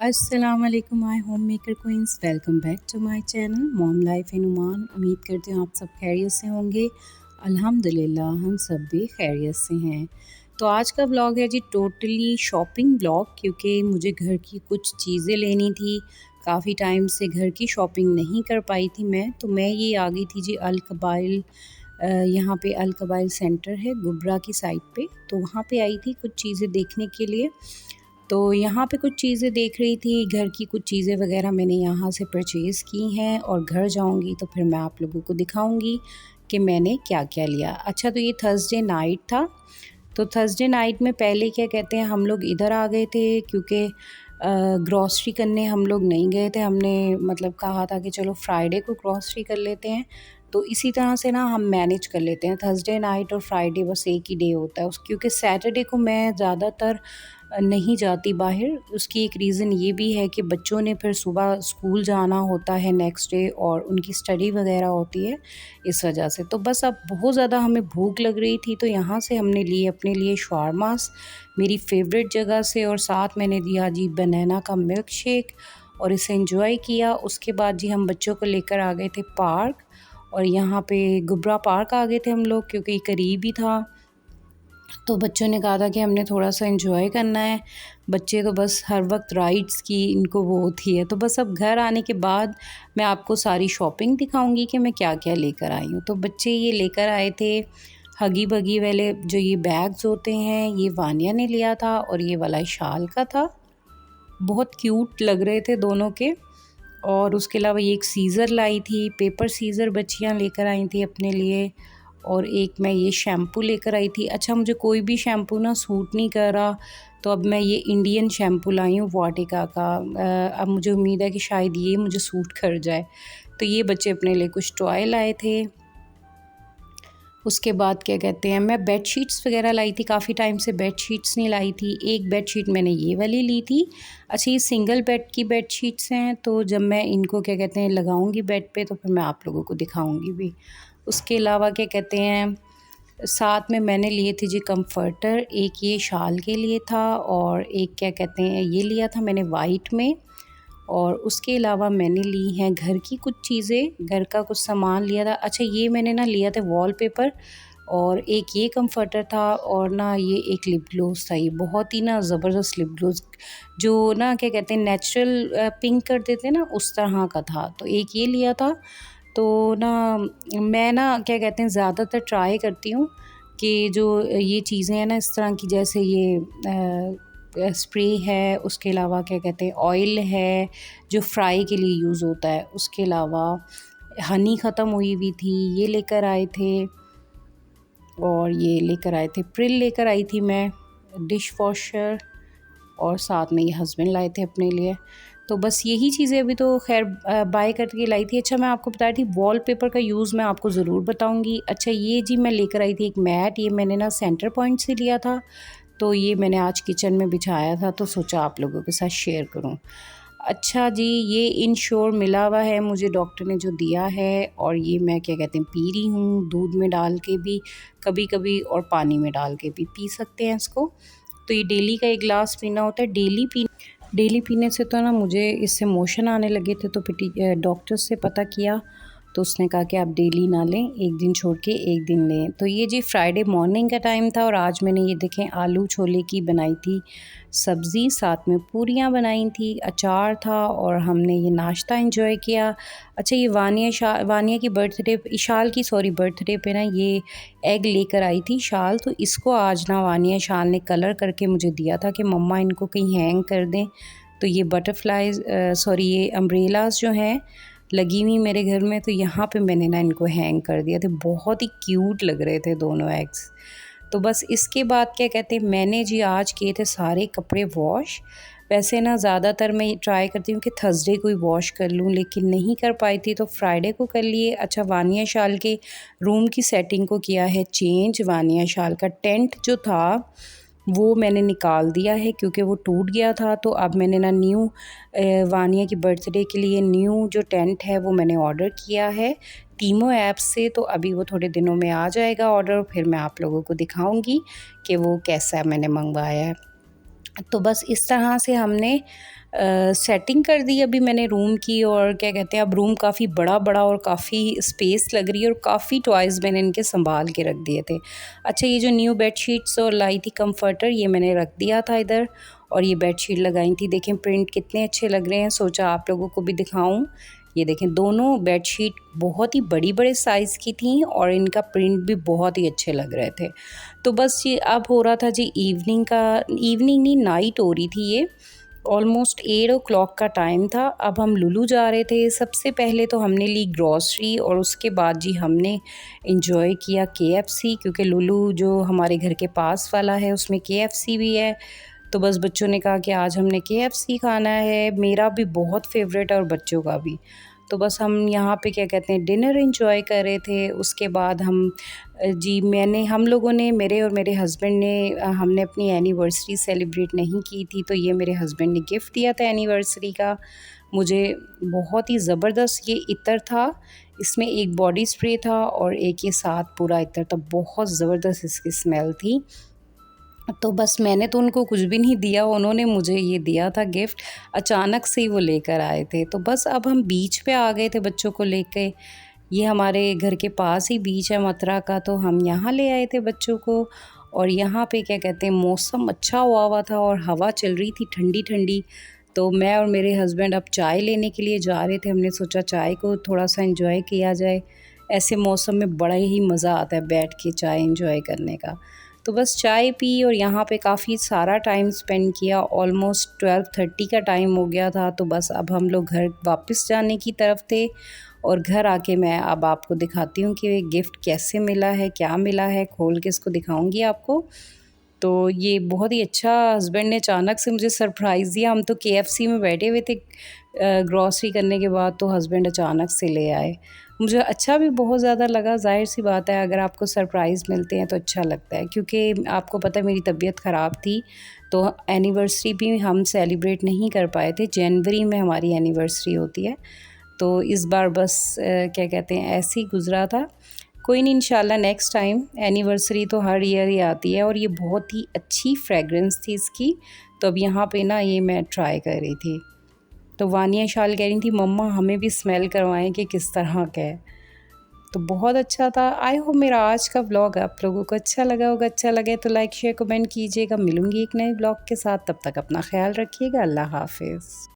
अस्सलाम वालेकुम my homemaker queens, welcome back to my channel mom life in Oman. उम्मीद करती हूँ आप सब खैरियत से होंगे। अल्हम्दुलिल्लाह हम सब भी खैरियत से हैं। तो आज का ब्लॉग है जी टोटली शॉपिंग ब्लॉग, क्योंकि मुझे घर की कुछ चीज़ें लेनी थी। काफ़ी टाइम से घर की शॉपिंग नहीं कर पाई थी तो मैं ये आ गई थी जी अल कबाइल। यहाँ पे अल कबाइल सेंटर है गुबरा की साइड पे, तो वहाँ पे आई थी कुछ चीज़ें देखने के लिए। तो यहाँ पे कुछ चीज़ें देख रही थी, घर की कुछ चीज़ें वगैरह मैंने यहाँ से परचेज़ की हैं और घर जाऊँगी तो फिर मैं आप लोगों को दिखाऊँगी कि मैंने क्या-क्या लिया। अच्छा, तो ये थर्सडे नाइट था। तो थर्सडे नाइट में पहले क्या कहते हैं हम लोग इधर आ गए थे, क्योंकि ग्रॉसरी करने हम लोग नहीं गए थे। हमने मतलब कहा था कि चलो फ्राइडे को ग्रॉसरी कर लेते हैं। तो इसी तरह से ना हम मैनेज कर लेते हैं, थर्सडे नाइट और फ्राइडे बस एक ही डे होता है क्योंकि सैटरडे को मैं ज़्यादातर नहीं जाती बाहर। उसकी एक रीज़न ये भी है कि बच्चों ने फिर सुबह स्कूल जाना होता है नेक्स्ट डे और उनकी स्टडी वगैरह होती है, इस वजह से। तो बस अब बहुत ज़्यादा हमें भूख लग रही थी, तो यहाँ से हमने लिए अपने लिए शवारमास मेरी फेवरेट जगह से, और साथ मैंने दिया जी बनाना का मिल्क शेक और इसे एंजॉय किया। उसके बाद जी हम बच्चों को लेकर आ गए थे पार्क, और यहाँ पे गुब्रा पार्क आ गए थे हम लोग क्योंकि करीब ही था। तो बच्चों ने कहा था कि हमने थोड़ा सा एंजॉय करना है। बच्चे तो बस हर वक्त राइड्स की इनको वो होती है। तो बस अब घर आने के बाद मैं आपको सारी शॉपिंग दिखाऊंगी कि मैं क्या क्या लेकर आई हूँ। तो बच्चे ये लेकर आए थे हगी बगी वाले जो ये बैग्स होते हैं, ये वानिया ने लिया था और ये वाला शाल का था। बहुत क्यूट लग रहे थे दोनों के। और उसके अलावा ये एक सीज़र लाई थी, पेपर सीज़र बच्चियाँ लेकर आई थी अपने लिए। और एक मैं ये शैम्पू लेकर आई थी। अच्छा, मुझे कोई भी शैम्पू ना सूट नहीं कर रहा, तो अब मैं ये इंडियन शैम्पू लाई हूँ वाटिका का। अब मुझे उम्मीद है कि शायद ये मुझे सूट कर जाए। तो ये बच्चे अपने लिए कुछ टॉय लाए थे। उसके बाद क्या कहते हैं, मैं बेडशीट्स वगैरह लाई थी। काफ़ी टाइम से बेडशीट्स नहीं लाई थी। एक बेडशीट मैंने ये वाली ली थी। अच्छा, ये सिंगल बेड की बेडशीट्स हैं, तो जब मैं इनको क्या कहते हैं लगाऊंगी बेड पे तो फिर मैं आप लोगों को दिखाऊंगी भी। उसके अलावा क्या कहते हैं, साथ में मैंने लिए थे जी कंफर्टर। एक ये शाल के लिए था और एक क्या कहते हैं ये लिया था मैंने वाइट में। और उसके अलावा मैंने ली हैं घर की कुछ चीज़ें, घर का कुछ सामान लिया था। अच्छा, ये मैंने ना लिया था वॉलपेपर, और एक ये कंफर्टर था, और ना ये एक लिप ग्लोस था। ये बहुत ही ना ज़बरदस्त लिप ग्लोस, जो ना क्या कहते हैं नेचुरल पिंक कर देते हैं ना, उस तरह का था। तो एक ये लिया था। तो ना मैं ना क्या कहते हैं ज़्यादातर ट्राई करती हूँ कि जो ये चीज़ें हैं ना इस तरह की, जैसे ये स्प्रे है, उसके अलावा क्या कहते हैं ऑयल है जो फ्राई के लिए यूज़ होता है। उसके अलावा हनी ख़त्म हुई हुई थी, ये लेकर आए थे। और ये लेकर आए थे प्रिल, लेकर आई थी मैं डिश वॉशर, और साथ में ये हस्बैंड लाए थे अपने लिए। तो बस यही चीज़ें अभी तो खैर बाय करके लाई थी। अच्छा, मैं आपको बता रही थी वॉलपेपर का यूज़ मैं आपको ज़रूर बताऊंगी। अच्छा, ये जी मैं लेकर आई थी एक मैट, ये मैंने ना सेंटर पॉइंट से लिया था। तो ये मैंने आज किचन में बिछाया था, तो सोचा आप लोगों के साथ शेयर करूं। अच्छा जी, ये इंश्योर मिला हुआ है मुझे, डॉक्टर ने जो दिया है, और ये मैं क्या कहते हैं पी रही हूँ। दूध में डाल के भी कभी कभी और पानी में डाल के भी पी सकते हैं इसको। तो ये डेली का एक गिलास पीना होता है। डेली पीने से तो ना मुझे इससे मोशन आने लगे थे, तो फिर डॉक्टर से पता किया तो उसने कहा कि आप डेली ना लें, एक दिन छोड़ के एक दिन लें। तो ये जी फ्राइडे मॉर्निंग का टाइम था, और आज मैंने ये देखें आलू छोले की बनाई थी सब्ज़ी, साथ में पूरियाँ बनाई थी, अचार था, और हमने ये नाश्ता एंजॉय किया। अच्छा, ये वानिया की बर्थडे, इशाल की सॉरी बर्थडे पे ना ये एग लेकर आई थी शाल। तो इसको आज ना वानिया शाल ने कलर करके मुझे दिया था कि मम्मा इनको कहीं हैंग कर दें। तो ये बटरफ्लाइज सॉरी ये अम्ब्रेलास जो हैं लगी हुई मेरे घर में, तो यहाँ पे मैंने ना इनको हैंग कर दिया था। बहुत ही क्यूट लग रहे थे दोनों एग्स। तो बस इसके बाद क्या कहते हैं मैंने जी आज किए थे सारे कपड़े वॉश। वैसे ना ज़्यादातर मैं ट्राई करती हूँ कि थर्सडे को ही वॉश कर लूँ, लेकिन नहीं कर पाई थी तो फ्राइडे को कर लिए। अच्छा, वानिया शाल के रूम की सेटिंग को किया है चेंज। वानिया शाल का टेंट जो था वो मैंने निकाल दिया है क्योंकि वो टूट गया था। तो अब मैंने ना न्यू वानिया की बर्थडे के लिए न्यू जो टेंट है वो मैंने ऑर्डर किया है टीमो ऐप से। तो अभी वो थोड़े दिनों में आ जाएगा ऑर्डर, फिर मैं आप लोगों को दिखाऊंगी कि वो कैसा मैंने मंगवाया है। तो बस इस तरह से हमने सेटिंग कर दी अभी मैंने रूम की, और क्या कहते हैं अब रूम काफ़ी बड़ा बड़ा और काफ़ी स्पेस लग रही है, और काफ़ी टॉयज़ मैंने इनके संभाल के रख दिए थे। अच्छा, ये जो न्यू बेडशीट्स और लाई थी कंफर्टर, ये मैंने रख दिया था इधर, और ये बेडशीट लगाई थी। देखें प्रिंट कितने अच्छे लग रहे हैं, सोचा आप लोगों को भी दिखाऊं। ये देखें दोनों बेडशीट बहुत ही बड़ी बड़े साइज़ की थी, और इनका प्रिंट भी बहुत ही अच्छे लग रहे थे। तो बस ये अब हो रहा था जी इवनिंग का, इवनिंग नहीं नाइट हो रही थी, ये ऑलमोस्ट 8 o'clock का टाइम था। अब हम लुलु जा रहे थे। सबसे पहले तो हमने ली ग्रॉसरी, और उसके बाद जी हमने इंजॉय किया KFC, क्योंकि लुलु जो हमारे घर के पास वाला है उसमें KFC भी है। तो बस बच्चों ने कहा कि आज हमने KFC खाना है, मेरा भी बहुत फेवरेट है और बच्चों का भी। तो बस हम यहाँ पे क्या कहते हैं डिनर एंजॉय कर रहे थे। उसके बाद हम लोगों ने, मेरे और मेरे हस्बैंड ने, हमने अपनी एनिवर्सरी सेलिब्रेट नहीं की थी, तो ये मेरे हस्बैंड ने गिफ्ट दिया था एनिवर्सरी का मुझे। बहुत ही ज़बरदस्त ये इत्र था, इसमें एक बॉडी स्प्रे था और एक ये साथ पूरा इत्र था। बहुत ज़बरदस्त इसकी स्मेल थी। तो बस मैंने तो उनको कुछ भी नहीं दिया, उन्होंने मुझे ये दिया था गिफ्ट। अचानक से ही वो लेकर आए थे। तो बस अब हम बीच पे आ गए थे बच्चों को लेके। ये हमारे घर के पास ही बीच है मथुरा का, तो हम यहाँ ले आए थे बच्चों को। और यहाँ पे क्या कहते हैं मौसम अच्छा हुआ हुआ था और हवा चल रही थी ठंडी ठंडी। तो मैं और मेरे हस्बैंड अब चाय लेने के लिए जा रहे थे। हमने सोचा चाय को थोड़ा सा एंजॉय किया जाए। ऐसे मौसम में बड़ा ही मज़ा आता है बैठ के चाय एंजॉय करने का। तो बस चाय पी और यहाँ पे काफ़ी सारा टाइम स्पेंड किया। ऑलमोस्ट 12:30 का टाइम हो गया था। तो बस अब हम लोग घर वापस जाने की तरफ थे, और घर आके मैं अब आपको दिखाती हूँ कि गिफ्ट कैसे मिला है, क्या मिला है, खोल के इसको दिखाऊंगी आपको। तो ये बहुत ही अच्छा, हस्बैंड ने अचानक से मुझे सरप्राइज़ दिया। हम तो KFC में बैठे हुए थे ग्रॉसरी करने के बाद, तो हस्बैंड अचानक से ले आए। मुझे अच्छा भी बहुत ज़्यादा लगा। ज़ाहिर सी बात है अगर आपको सरप्राइज़ मिलते हैं तो अच्छा लगता है, क्योंकि आपको पता है मेरी तबीयत ख़राब थी, तो एनिवर्सरी भी हम सेलिब्रेट नहीं कर पाए थे। जनवरी में हमारी एनिवर्सरी होती है, तो इस बार बस क्या कहते हैं ऐसे ही गुज़रा था। कोई नहीं, इंशाल्लाह नेक्स्ट टाइम। एनिवर्सरी तो हर ईयर ही आती है। और ये बहुत ही अच्छी फ्रेगरेंस थी इसकी। तो अब यहाँ पे ना ये मैं ट्राई कर रही थी, तो वानिया शाल कह रही थी मम्मा हमें भी स्मेल करवाएं कि किस तरह का है। तो बहुत अच्छा था। आई होप मेरा आज का व्लॉग आप लोगों को अच्छा लगा होगा। अच्छा लगे तो लाइक शेयर कमेंट कीजिएगा। मिलूंगी एक नए व्लॉग के साथ, तब तक अपना ख्याल रखिएगा। अल्लाह हाफिज़।